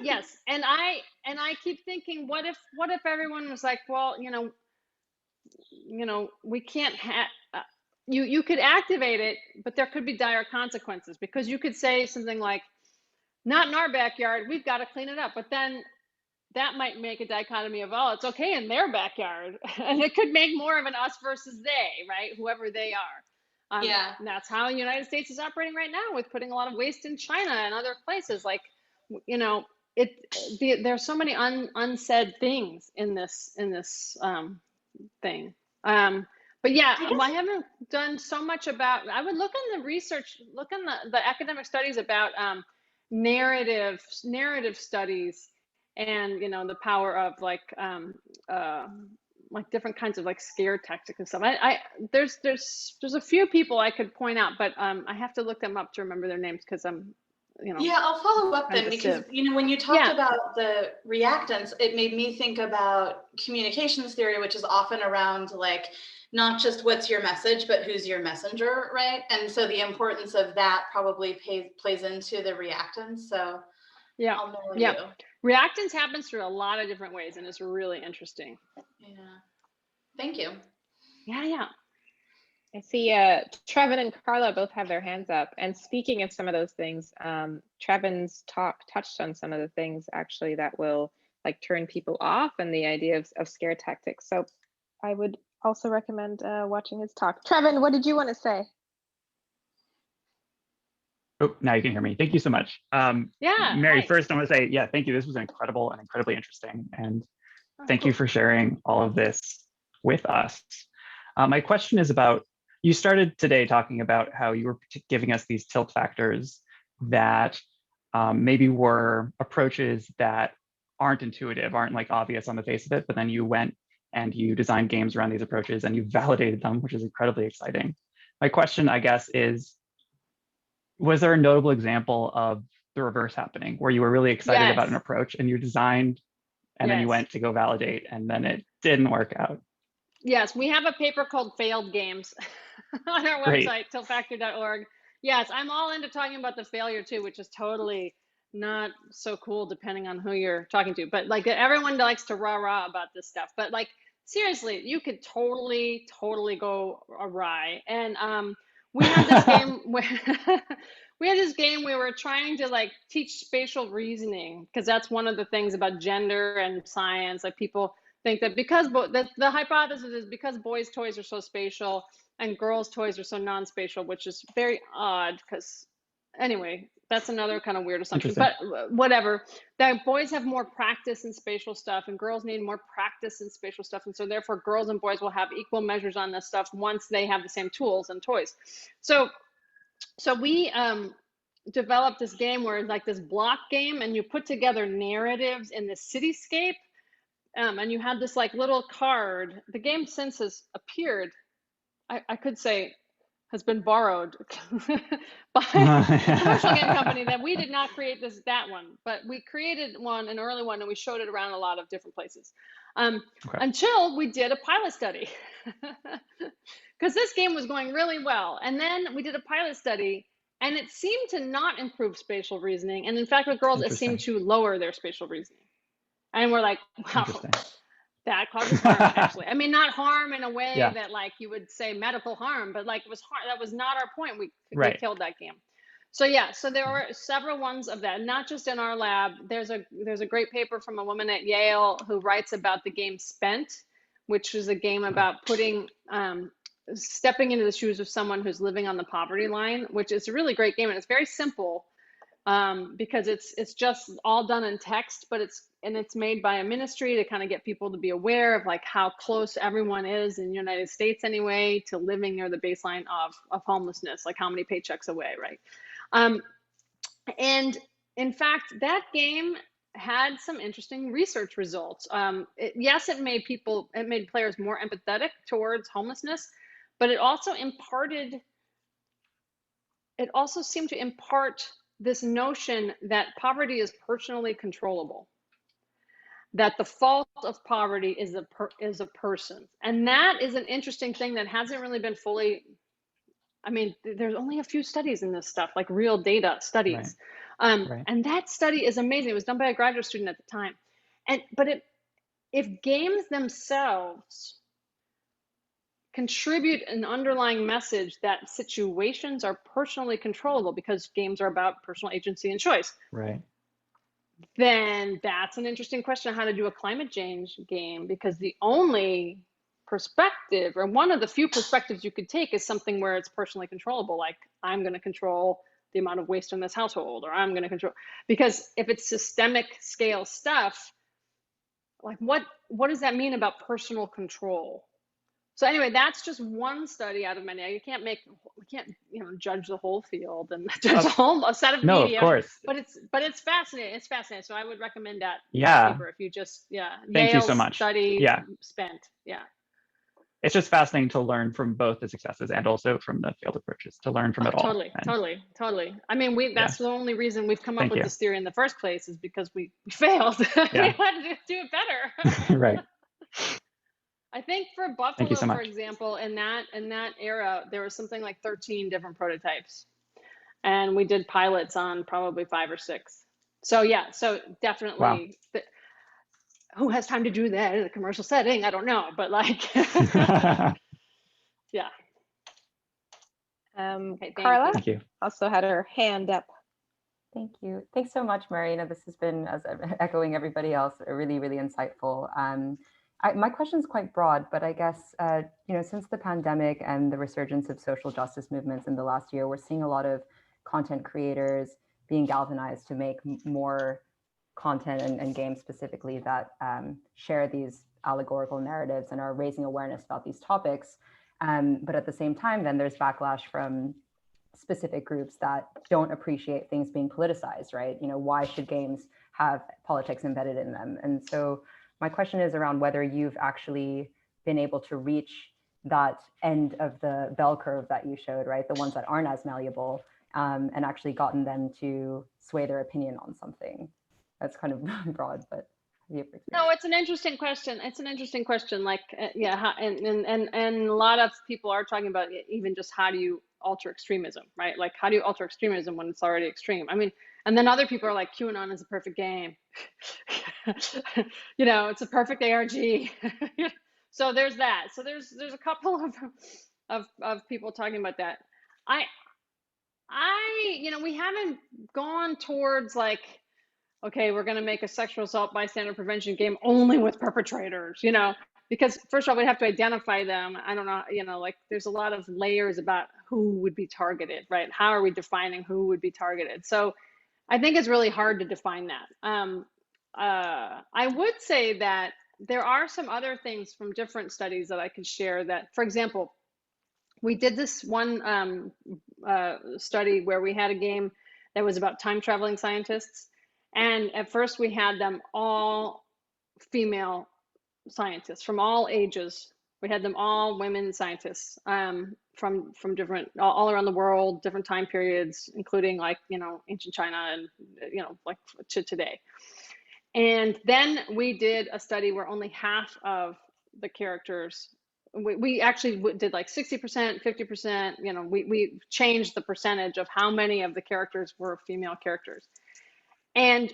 yes, and I keep thinking, what if everyone was like, well, we can't have. You could activate it, but there could be dire consequences, because you could say something like, not in our backyard, we've got to clean it up. But then that might make a dichotomy of, oh, it's okay in their backyard. And it could make more of an us versus they, right? Whoever they are. Yeah. And that's how the United States is operating right now, with putting a lot of waste in China and other places. Like, there's so many unsaid things in this thing. But yeah, I haven't done so much about. I would look in the research, look in the academic studies about narrative studies, and the power of like different kinds of like scare tactics and stuff. There's a few people I could point out, but I have to look them up to remember their names, because I'm Yeah, I'll follow up then, because when you talked about the reactants, it made me think about communications theory, which is often around like not just what's your message, but who's your messenger, right? And so the importance of that probably plays into the reactants. So yeah, I'll know yeah. you. Reactance happens through a lot of different ways, and it's really interesting. Yeah. Thank you. Yeah. I see Trevin and Carla both have their hands up. And speaking of some of those things, Trevin's talk touched on some of the things actually that will like turn people off, and the idea of scare tactics. So I would also recommend watching his talk. Trevin, what did you want to say? Oh, now you can hear me. Thank you so much. Yeah. Mary, hi. first I want to say, yeah, thank you. This was incredible and incredibly interesting. And thank you for sharing all of this with us. My question is about, you started today talking about how you were giving us these tilt factors that maybe were approaches that aren't intuitive, aren't like obvious on the face of it, but then you went and you designed games around these approaches and you validated them, which is incredibly exciting. My question, I guess, is, was there a notable example of the reverse happening, where you were really excited about an approach and you designed, and then you went to go validate, and then it didn't work out? Yes, we have a paper called Failed Games on our website, tiltfactor.org. Yes, I'm all into talking about the failure too, which is totally not so cool depending on who you're talking to. But like, everyone likes to rah-rah about this stuff. But like, seriously, you could totally go awry. And we had this game where we were trying to like teach spatial reasoning, because that's one of the things about gender and science. Like, people think that because the hypothesis is because boys' toys are so spatial and girls' toys are so non-spatial, which is very odd, because anyway, that's another kind of weird assumption. But whatever, that boys have more practice in spatial stuff and girls need more practice in spatial stuff, and so therefore girls and boys will have equal measures on this stuff once they have the same tools and toys. So we developed this game where it's like this block game, and you put together narratives in the cityscape. And you had this like little card. The game since has appeared, I could say, has been borrowed by a commercial game company that we did not create that one, but we created an early one, and we showed it around a lot of different places until we did a pilot study, because this game was going really well. And then we did a pilot study, and it seemed to not improve spatial reasoning. And in fact, with girls, it seemed to lower their spatial reasoning. And we're like, wow, that causes harm, actually. I mean, not harm in a way that like you would say medical harm, but like it was harm. That was not our point. We killed that game. So yeah, so there were several ones of that, not just in our lab. There's a great paper from a woman at Yale who writes about the game Spent, which is a game about putting, stepping into the shoes of someone who's living on the poverty line, which is a really great game. And it's very simple. Because it's just all done in text, but it's made by a ministry to kind of get people to be aware of like how close everyone is in the United States anyway to living near the baseline of homelessness, like how many paychecks away, right? And in fact, that game had some interesting research results. It made players more empathetic towards homelessness, but it also seemed to impart this notion that poverty is personally controllable, that the fault of poverty is a person. And that is an interesting thing that hasn't really been fully I mean, there's only a few studies in this stuff, like real data studies. Right. And that study is amazing. It was done by a graduate student at the time. But if games themselves contribute an underlying message that situations are personally controllable, because games are about personal agency and choice, Right. then that's an interesting question on how to do a climate change game, because the only perspective, or one of the few perspectives you could take, is something where it's personally controllable, like I'm going to control the amount of waste in this household, or I'm going to control, because if it's systemic scale stuff, like what does that mean about personal control? So anyway, that's just one study out of many. We can't judge the whole field and judge a set of No, media. of course. But it's fascinating. It's fascinating. So I would recommend that paper if you just Thank you so Yale's much. study spent. It's just fascinating to learn from both the successes and also from the failed approaches, to learn from it all. Totally. I mean, that's the only reason we've come up with this theory in the first place, is because we failed. We had to do it better. Right. I think for Buffalo, for example, in that era, there was something like 13 different prototypes, and we did pilots on probably 5 or 6. So so definitely, who has time to do that in a commercial setting? I don't know, but like, yeah. Okay, Carla thank you. Also had her hand up. Thank you. Thanks so much, Mary. This has been, as echoing everybody else, really, really insightful. My question is quite broad, but I guess, since the pandemic and the resurgence of social justice movements in the last year, we're seeing a lot of content creators being galvanized to make more content and games specifically that share these allegorical narratives and are raising awareness about these topics. But at the same time, then there's backlash from specific groups that don't appreciate things being politicized, right? Why should games have politics embedded in them? And so my question is around whether you've actually been able to reach that end of the bell curve that you showed, right? The ones that aren't as malleable, and actually gotten them to sway their opinion on something. That's kind of broad, but no, it's an interesting question. Like, and a lot of people are talking about even just how do you alter extremism, right? Like, how do you alter extremism when it's already extreme? I mean, and then other people are like, QAnon is a perfect game. It's a perfect ARG. So there's that. So there's a couple of people talking about that. We haven't gone towards like, okay, we're going to make a sexual assault bystander intervention game only with perpetrators, because first of all, we have to identify them. I don't know, like there's a lot of layers about who would be targeted, right? How are we defining who would be targeted? So I think it's really hard to define that. I would say that there are some other things from different studies that I could share that, for example, we did this one study where we had a game that was about time traveling scientists. And at first we had them all female scientists from all ages. We had them all women scientists from different, all around the world, different time periods, including like, ancient China and, like to today. And then we did a study where only half of the characters, we actually did like 60%, 50%, we changed the percentage of how many of the characters were female characters. And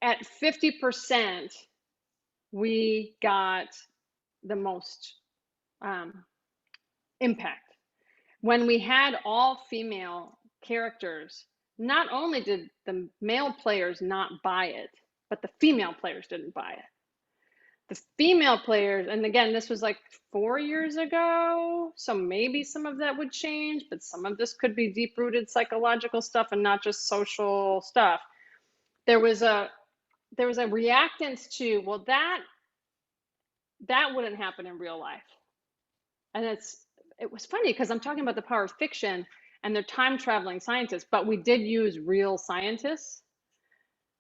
at 50%, we got the most impact. When we had all female characters, not only did the male players not buy it, but the female players didn't buy it. The female players, and again, this was like 4 years ago, so maybe some of that would change, but some of this could be deep-rooted psychological stuff and not just social stuff. There was a reactance to, well, that wouldn't happen in real life. And it was funny because I'm talking about the power of fiction and they're time traveling scientists, but we did use real scientists.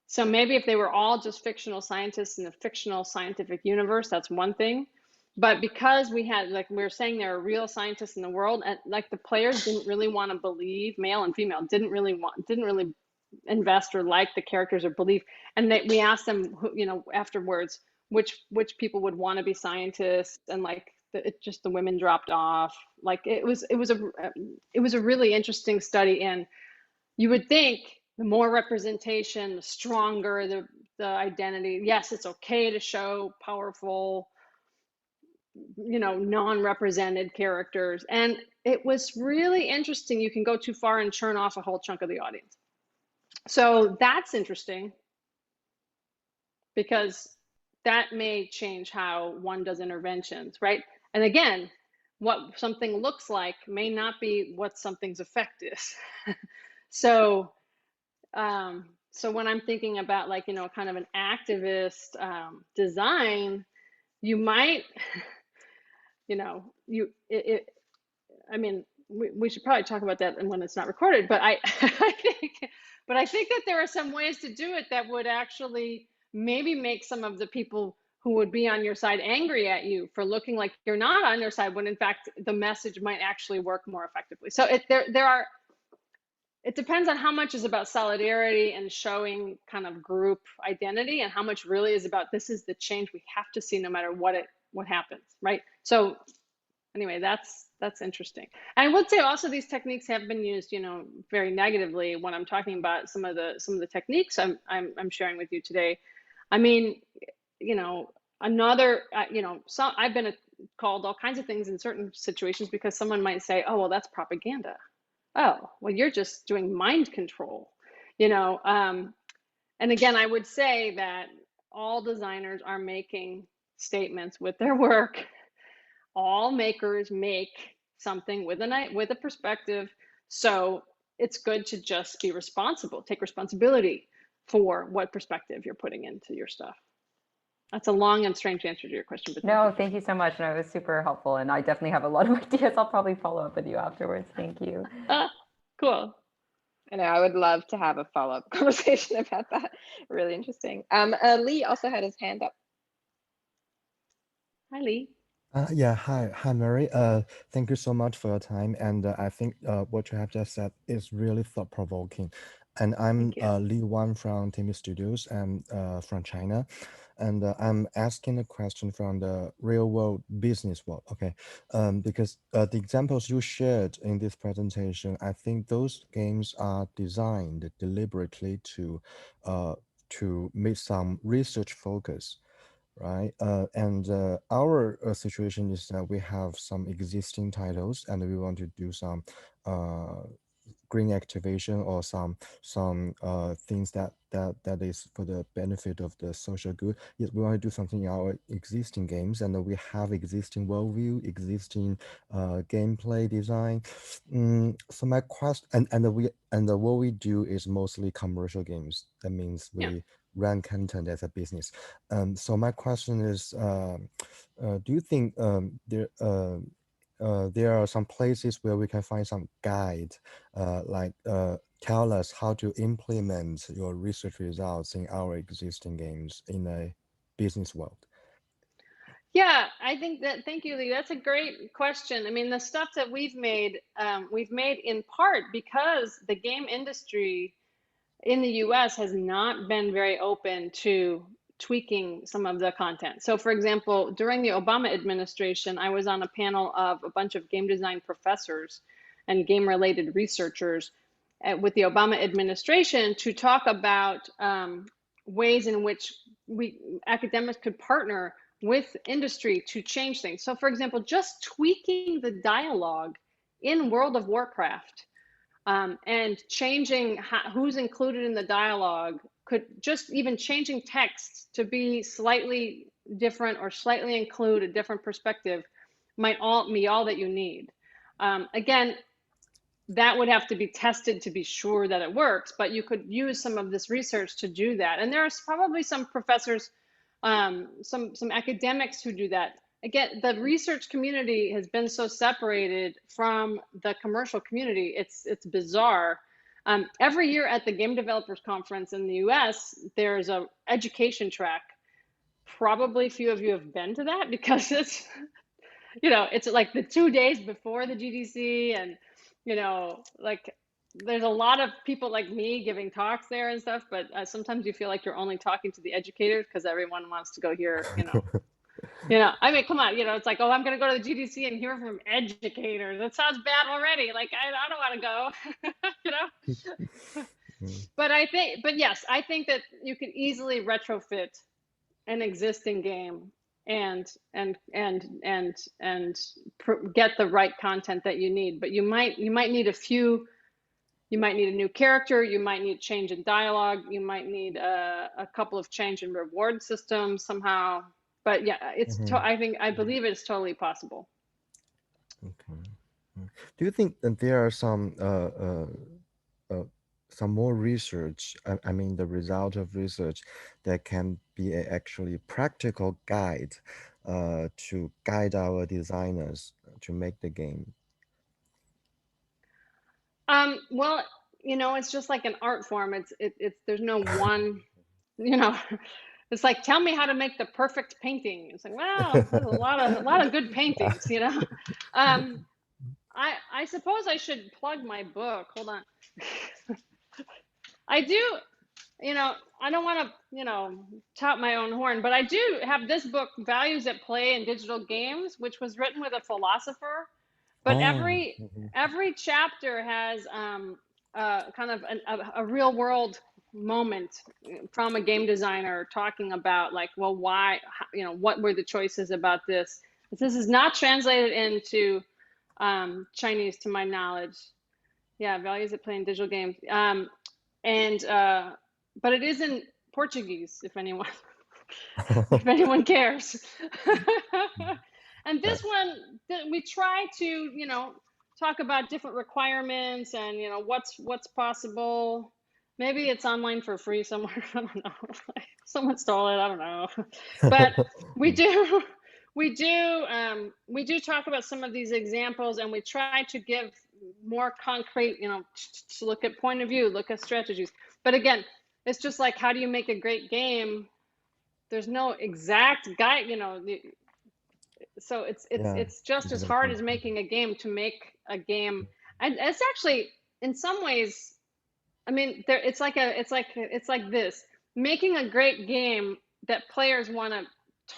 So maybe if they were all just fictional scientists in a fictional scientific universe, that's one thing. But because we had, like we were saying, there are real scientists in the world, and like the players didn't really want to believe, male and female, didn't really invest or like the characters or believe. And we asked them, afterwards, which people would want to be scientists, and like the women dropped off. Like it was a really interesting study, and you would think the more representation, the stronger the identity. Yes, it's okay to show powerful, non-represented characters. And it was really interesting. You can go too far and churn off a whole chunk of the audience. So that's interesting, because that may change how one does interventions, right? And again, what something looks like may not be what something's effect is. So when I'm thinking about kind of an activist design, you might, we should probably talk about that when it's not recorded, but I think that there are some ways to do it that would actually maybe make some of the people who would be on your side angry at you for looking like you're not on their side, when in fact the message might actually work more effectively. So it depends on how much is about solidarity and showing kind of group identity, and how much really is about this is the change we have to see no matter what happens, right? So anyway, that's interesting. And I would say also these techniques have been used, very negatively when I'm talking about some of the techniques I'm sharing with you today. I mean, I've been called all kinds of things in certain situations because someone might say, oh, well, that's propaganda. Oh, well, you're just doing mind control, and again, I would say that all designers are making statements with their work. All makers make something with a perspective. So it's good to just be responsible, take responsibility for what perspective you're putting into your stuff. That's a long and strange answer to your question. But no, thank you so much. No, it was super helpful. And I definitely have a lot of ideas. I'll probably follow up with you afterwards. Thank you. Cool. I know, I would love to have a follow-up conversation about that. Really interesting. Lee also had his hand up. Hi, Lee. Yeah, hi, Mary. Thank you so much for your time. And I think what you have just said is really thought-provoking. And I'm Lee Wan from Timmy Studios. I'm from China. And I'm asking a question from the real-world business world, okay? Because the examples you shared in this presentation, I think those games are designed deliberately to make some research focus. Right, and our situation is that we have some existing titles, and we want to do some green activation or some things that is for the benefit of the social good. Yes, we want to do something in our existing games, and we have existing worldview, existing gameplay design. So my question, and what we do is mostly commercial games. That means we run content as a business. So my question is, do you think there are some places where we can find some guide, tell us how to implement your research results in our existing games in a business world? Yeah, I think that, thank you, Lee. That's a great question. I mean, the stuff that we've made in part because the game industry in the US has not been very open to tweaking some of the content. So for example, during the Obama administration, I was on a panel of a bunch of game design professors and game related researchers with the Obama administration to talk about ways in which academics could partner with industry to change things. So for example, just tweaking the dialogue in World of Warcraft and changing who's included in the dialogue, could just even changing text to be slightly different or slightly include a different perspective might be all that you need. Again, that would have to be tested to be sure that it works, but you could use some of this research to do that. And there's probably some professors, some academics who do that. Again, the research community has been so separated from the commercial community. It's bizarre. Every year at the Game Developers Conference in the US, there's an education track. Probably few of you have been to that because it's, it's like the 2 days before the GDC, and, like there's a lot of people like me giving talks there and stuff, but sometimes you feel like you're only talking to the educators because everyone wants to go hear, You know, I mean, come on, you know, it's like, oh, I'm going to go to the GDC and hear from educators. That sounds bad already. Like, I don't want to go, you know? Mm. But yes, I think that you can easily retrofit an existing game and get the right content that you need. But you might need you might need a new character, you might need change in dialogue, you might need a couple of change in reward systems somehow. But yeah, I believe it's totally possible. Okay. Do you think that there are some more research, I mean, the result of research that can be actually practical guide to guide our designers to make the game? Well, you know, it's just like an art form. It's there's no one, you know, it's like, tell me how to make the perfect painting. It's like, well, there's a lot of good paintings, you know. I suppose I should plug my book. Hold on. I do, you know, I don't want to, you know, tout my own horn, but I do have this book, Values at Play in Digital Games, which was written with a philosopher. But Oh, every chapter has kind of a real world moment from a game designer talking about, like, well, why, you know, what were the choices about this? This is not translated into Chinese, to my knowledge. Yeah, Values at Play in Digital Games. But it is in Portuguese, if anyone cares. And this one, we try to, you know, talk about different requirements and, you know, what's possible. Maybe it's online for free somewhere. I don't know. Someone stole it. I don't know. But we do talk about some of these examples, and we try to give more concrete, you know, to look at point of view, look at strategies. But again, it's just like, how do you make a great game? There's no exact guide, you know. So it's just as hard exactly. as making a game to make a game. And it's actually, in some ways, I mean, it's like this. Making a great game that players want to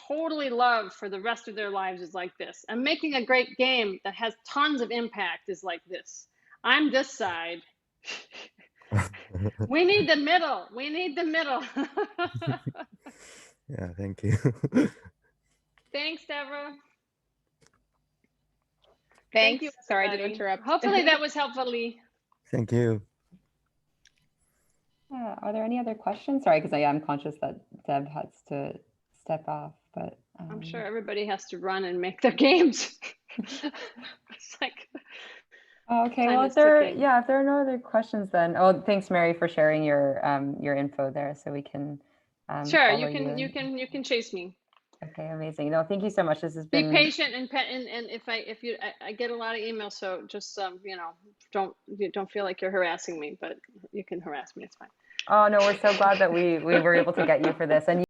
totally love for the rest of their lives is like this. And making a great game that has tons of impact is like this. I'm this side. We need the middle. We need the middle. Yeah, thank you. Thanks, Deborah. Thanks. Thank you, Sorry to everybody. interrupt. Hopefully that was helpful, Lee. Thank you. Are there any other questions? Sorry, because I am conscious that Deb has to step off, but I'm sure everybody has to run and make their games. It's like, okay, well, if there are no other questions, then thanks, Mary, for sharing your info there, so we can sure, you can chase me. Okay, amazing. No, thank you so much. This has been, be patient, and if I get a lot of emails, so just you know, don't feel like you're harassing me, but you can harass me, it's fine. Oh no, we're so glad that we were able to get you for this. And